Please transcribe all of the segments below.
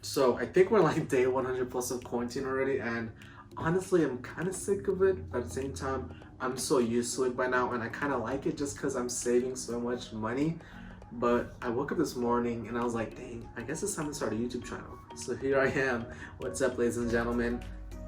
So I think we're like day 100 plus of quarantine already, and honestly, I'm kind of sick of it. But at the same time, I'm so used to it by now, and I kind of like it just because I'm saving so much money. But I woke up this morning and I was like, dang, I guess it's time to start a YouTube channel. So here I am. What's up, ladies and gentlemen?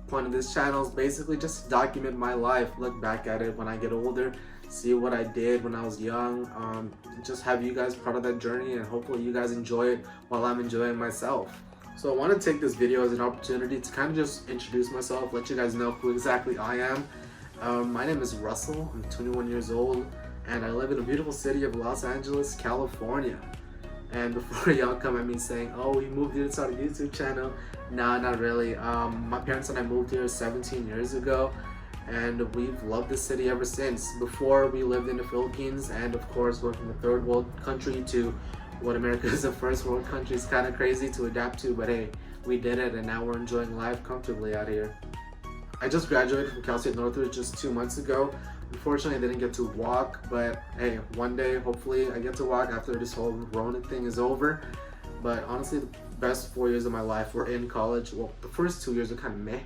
Point of this channel is basically just to document my life, look back at it when I get older, see what I did when I was young, just have you guys part of that journey, and hopefully you guys enjoy it while I'm enjoying myself. So I want to take this video as an opportunity to kind of just introduce myself, let you guys know who exactly I am. My name is Russell, I'm 21 years old, and I live in the beautiful city of Los Angeles, California. And before y'all come at me saying, oh, we moved here to start a YouTube channel, nah, not really. My parents and I moved here 17 years ago, and we've loved the city ever since. Before, we lived in the Philippines, and of course, we're from a third world country to what America is a first world country. It's kind of crazy to adapt to, but hey, we did it, and now we're enjoying life comfortably out here. I just graduated from Cal State Northridge just 2 months ago. Unfortunately, I didn't get to walk, but hey, one day, hopefully, I get to walk after this whole Rona thing is over. But honestly, the best 4 years of my life were in college. Well, the first 2 years were kind of meh,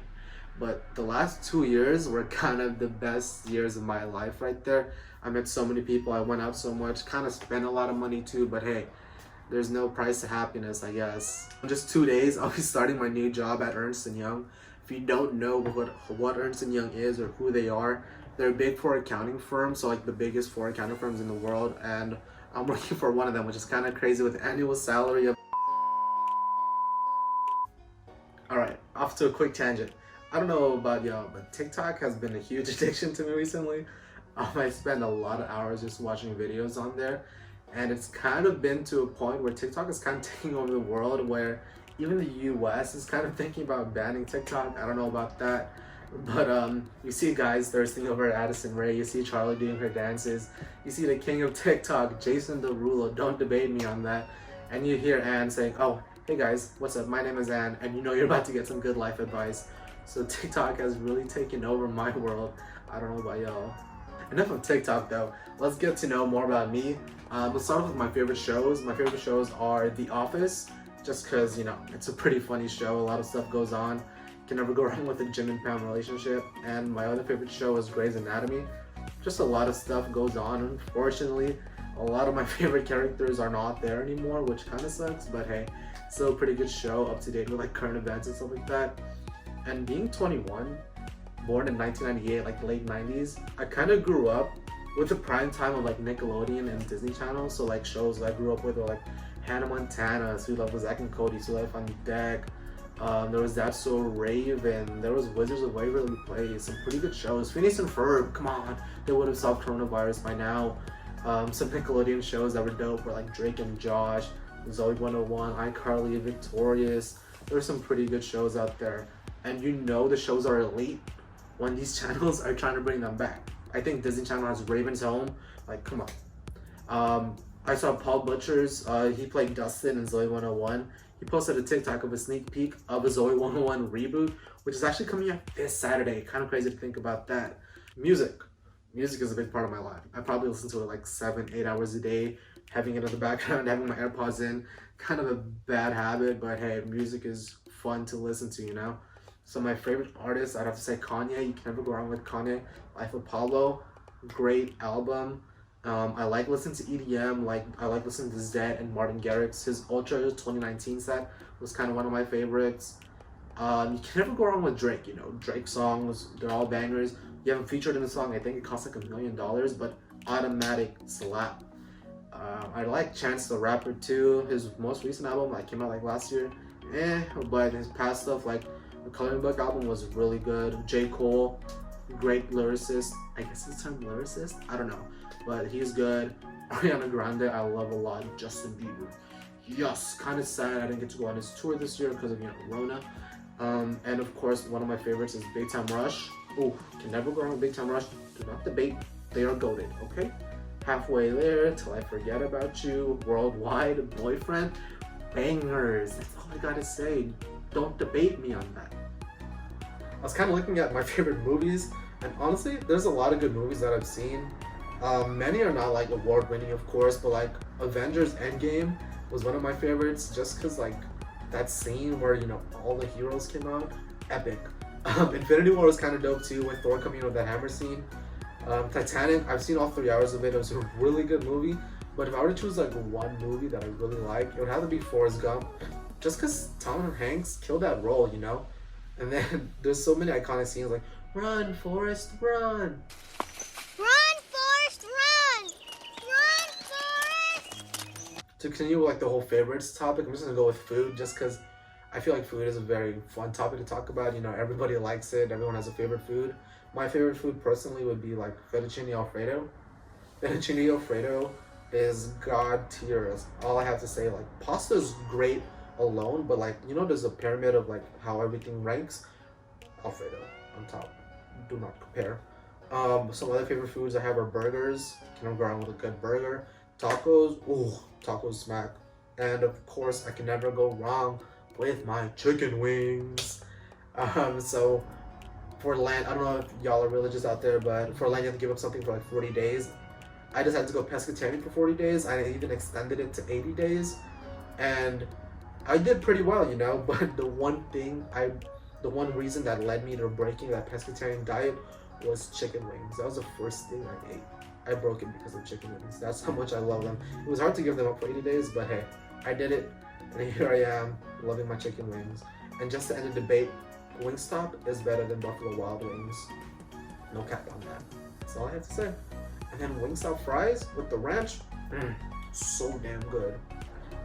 but the last 2 years were kind of the best years of my life right there. I met so many people, I went out so much, kind of spent a lot of money too, but hey, there's no price to happiness, I guess. In just 2 days, I'll be starting my new job at Ernst & Young. If you don't know what Ernst & Young is or who they are, they're a big four accounting firm, so like the biggest four accounting firms in the world, and I'm working for one of them, which is kind of crazy, with an annual salary of... Alright, off to a quick tangent. I don't know about y'all, but TikTok has been a huge addiction to me recently. I spend a lot of hours just watching videos on there, and it's kind of been to a point where TikTok is kind of taking over the world, where even the US is kind of thinking about banning TikTok. I don't know about that, but you see guys thirsting over Addison Rae, you see Charlie doing her dances, you see the king of TikTok, Jason Derulo, don't debate me on that, and you hear Anne saying, oh, hey guys, what's up, my name is Anne, and you know you're about to get some good life advice. So TikTok has really taken over my world. I don't know about y'all. Enough of TikTok though, let's get to know more about me. Let's start off with my favorite shows. My favorite shows are The Office, just because, you know, it's a pretty funny show, a lot of stuff goes on. Can never go wrong with the Jim and Pam relationship. And my other favorite show is Grey's Anatomy. Just a lot of stuff goes on, unfortunately. A lot of my favorite characters are not there anymore, which kind of sucks, but hey, still a pretty good show, up to date with like current events and stuff like that. And being 21, born in 1998, like late 90s, I kind of grew up with the prime time of like Nickelodeon and Disney Channel. So like shows that I grew up with were like Hannah Montana, Sweet Love with Zack and Cody, Sweet Life on Deck. There was That's So Raven, there was Wizards of Waverly Place, some pretty good shows. Phineas and Ferb, come on, they would have solved coronavirus by now. Some Nickelodeon shows that were dope were like Drake and Josh, Zoe 101, iCarly, Victorious. There were some pretty good shows out there. And you know the shows are elite when these channels are trying to bring them back. I think Disney Channel has Raven's Home, like come on. I saw Paul Butcher's, he played Dustin in Zoe 101. He posted a TikTok of a sneak peek of a Zoe 101 reboot, which is actually coming out this Saturday. Kind of crazy to think about that. Music. Music is a big part of my life. I probably listen to it like 7-8 hours a day, having it in the background, having my AirPods in. Kind of a bad habit, but hey, music is fun to listen to, you know? So my favorite artist, I'd have to say Kanye. You can never go wrong with Kanye. Life of Pablo, great album. I like listening to EDM, like I like listening to Zedd and Martin Garrix. His Ultra 2019 set was kind of one of my favorites. You can never go wrong with Drake, you know. Drake songs, they're all bangers. You haven't featured in the song, I think it costs like $1 million, but automatic slap. I like Chance the Rapper too. His most recent album that came out like last year, but his past stuff like the Coloring Book album was really good. J. Cole, great lyricist. I guess it's term lyricist? I don't know. But he's good. Ariana Grande, I love a lot. Justin Bieber. Yes, kind of sad I didn't get to go on his tour this year because of, you know, Rona. And of course, one of my favorites is Big Time Rush. Oh, can never go wrong with Big Time Rush. Do not debate. They are goated, okay? Halfway There, Till I Forget About You, Worldwide, Boyfriend. Bangers. That's all I gotta say. Don't debate me on that. I was kind of looking at my favorite movies, and honestly, there's a lot of good movies that I've seen. Many are not like award winning, of course, but like Avengers Endgame was one of my favorites, just because like that scene where, you know, all the heroes came out, epic. Infinity War was kind of dope too, with Thor coming in with that hammer scene. Titanic, I've seen all 3 hours of it. It was a really good movie. But if I were to choose like one movie that I really like, it would have to be Forrest Gump. Just because Tom Hanks killed that role, you know? And then there's so many iconic scenes like, run, Forrest, run. Run, Forrest, run! Run, Forrest! To continue with like the whole favorites topic, I'm just gonna go with food just because I feel like food is a very fun topic to talk about. You know, everybody likes it. Everyone has a favorite food. My favorite food personally would be like fettuccine alfredo. Fettuccine alfredo is god tier. Is all I have to say. Like pasta is great alone, but like, you know, there's a pyramid of like how everything ranks. Alfredo on top. Do not compare. Some other favorite foods I have are burgers. Can go around with a good burger. Tacos. Ooh, tacos smack. And of course, I can never go wrong with my chicken wings. So for land, I don't know if y'all are religious out there, but for land you have to give up something for like 40 days. I just had to go pescatarian for 40 days. I even extended it to 80 days. And I did pretty well, you know, but the one reason that led me to breaking that pescatarian diet was chicken wings. That was the first thing I ate. I broke it because of chicken wings. That's how much I love them. It was hard to give them up for 80 days, but hey, I did it. And here I am, loving my chicken wings. And just to end the debate, Wingstop is better than Buffalo Wild Wings. No cap on that. That's all I have to say. And then Wingstop fries with the ranch, so damn good.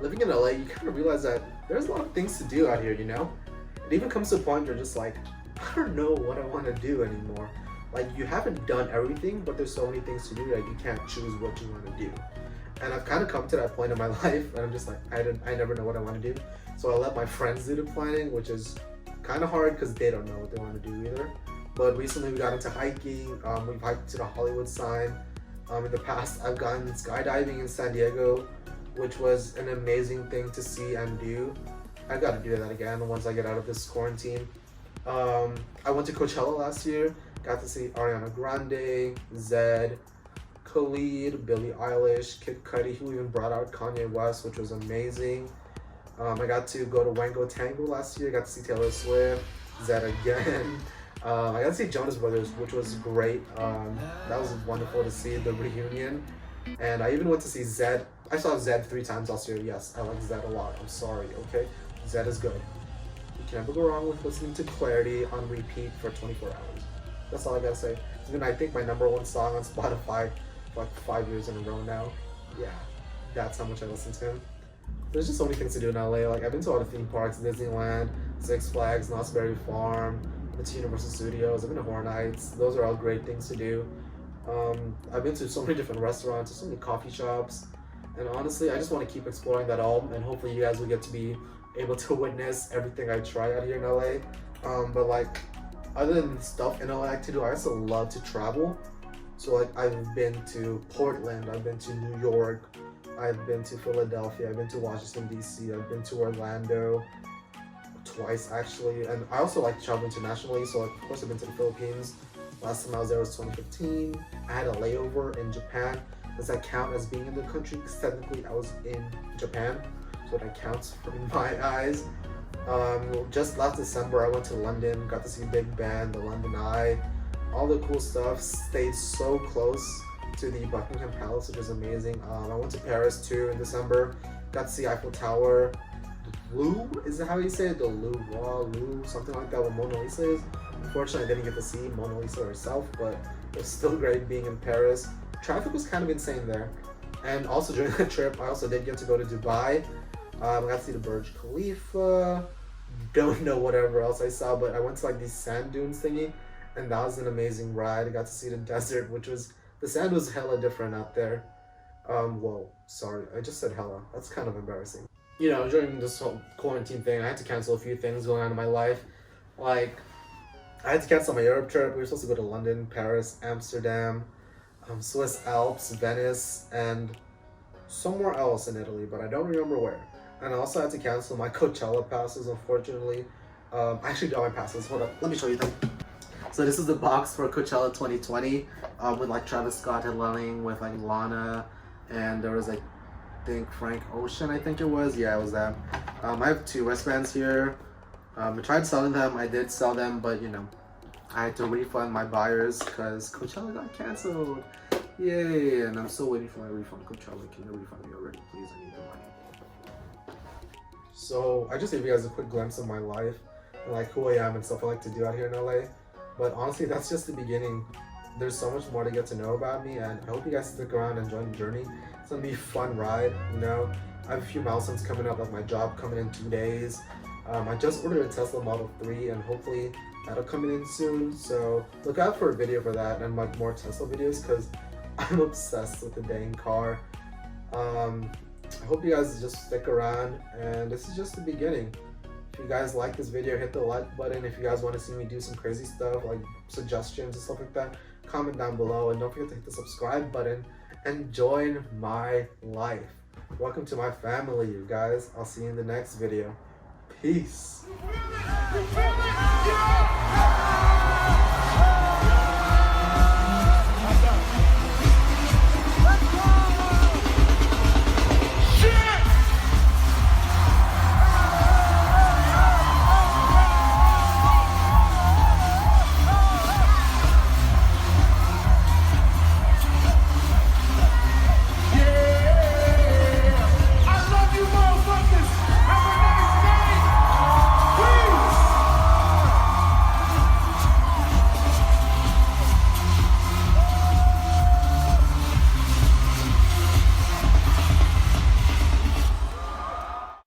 Living in LA, you kind of realize that there's a lot of things to do out here, you know? It even comes to a point where you're just like, I don't know what I want to do anymore. Like, you haven't done everything, but there's so many things to do that you can't choose what you want to do. And I've kind of come to that point in my life, and I'm just like, I never know what I want to do. So I let my friends do the planning, which is kind of hard because they don't know what they want to do either. But recently we got into hiking. We've hiked to the Hollywood sign. In the past, I've gone skydiving in San Diego, which was an amazing thing to see and do. I got to do that again once I get out of this quarantine. I went to Coachella last year. Got to see Ariana Grande, Zedd, Khalid, Billie Eilish, Kid Cudi, who even brought out Kanye West, which was amazing. I got to go to Wango Tango last year. Got to see Taylor Swift, Zedd again. I got to see Jonas Brothers, which was great. That was wonderful to see the reunion. And I even went to see Zedd. I saw Zedd 3 times last year. Yes, I like Zedd a lot. I'm sorry, okay? Zedd is good. You can never go wrong with listening to Clarity on repeat for 24 hours. That's all I gotta say. It's been, I think, my #1 song on Spotify for like 5 years in a row now. Yeah, that's how much I listen to him. There's just so many things to do in LA. Like, I've been to all the theme parks, Disneyland, Six Flags, Knott's Berry Farm, the Universal Studios. I've been to Horror Nights. Those are all great things to do. I've been to so many different restaurants, so many coffee shops, and honestly, I just want to keep exploring that all, and hopefully you guys will get to be able to witness everything I try out here in LA. But like, other than stuff in LA I like to do, I also love to travel. So like, I've been to Portland, I've been to New York, I've been to Philadelphia, I've been to Washington DC, I've been to Orlando twice actually, and I also like to travel internationally. So like, of course I've been to the Philippines. Last time I was there was 2015. I had a layover in Japan. Does that count as being in the country? Because technically I was in Japan, so that counts in my eyes. Just last December I went to London, got to see Big Ben, the London Eye, all the cool stuff. Stayed so close to the Buckingham Palace, which was amazing. I went to Paris too in December, got to see Eiffel Tower. Louvre, is that how you say it? The Louvre, something like that, where Mona Lisa is. Unfortunately, I didn't get to see Mona Lisa herself, but it was still great being in Paris. Traffic was kind of insane there. And also during that trip, I also did get to go to Dubai. I got to see the Burj Khalifa. Don't know whatever else I saw, but I went to like these sand dunes thingy, and that was an amazing ride. I got to see the desert, which was, the sand was hella different out there. Whoa, sorry, I just said hella. That's kind of embarrassing. You know, during this whole quarantine thing, I had to cancel a few things going on in my life. Like, I had to cancel my Europe trip. We were supposed to go to London, Paris, Amsterdam, Swiss Alps, Venice, and somewhere else in Italy, but I don't remember where. And I also had to cancel my Coachella passes, unfortunately. I actually got my passes. Hold up, let me show you them. So this is the box for Coachella 2020, with like Travis Scott headlining with like Lana, and there was like, I think Frank Ocean, I think it was. Yeah, it was them. I have 2 wristbands here. I tried selling them. I did sell them, but you know, I had to refund my buyers because Coachella got canceled. Yay! And I'm still waiting for my refund. Coachella, can you refund me already, please? I need the money. So I just gave you guys a quick glimpse of my life and like who I am and stuff I like to do out here in LA. But honestly, that's just the beginning. There's so much more to get to know about me, and I hope you guys stick around and join the journey. It's gonna be a fun ride, you know. I have a few milestones coming up, like my job coming in 2 days. I just ordered a Tesla Model 3, and hopefully that'll come in soon. So look out for a video for that and like more Tesla videos because I'm obsessed with the dang car. I hope you guys just stick around, and this is just the beginning. If you guys like this video, hit the like button. If you guys want to see me do some crazy stuff like suggestions and stuff like that, comment down below, and don't forget to hit the subscribe button and join my life. Welcome to my family, you guys. I'll see you in the next video. Peace.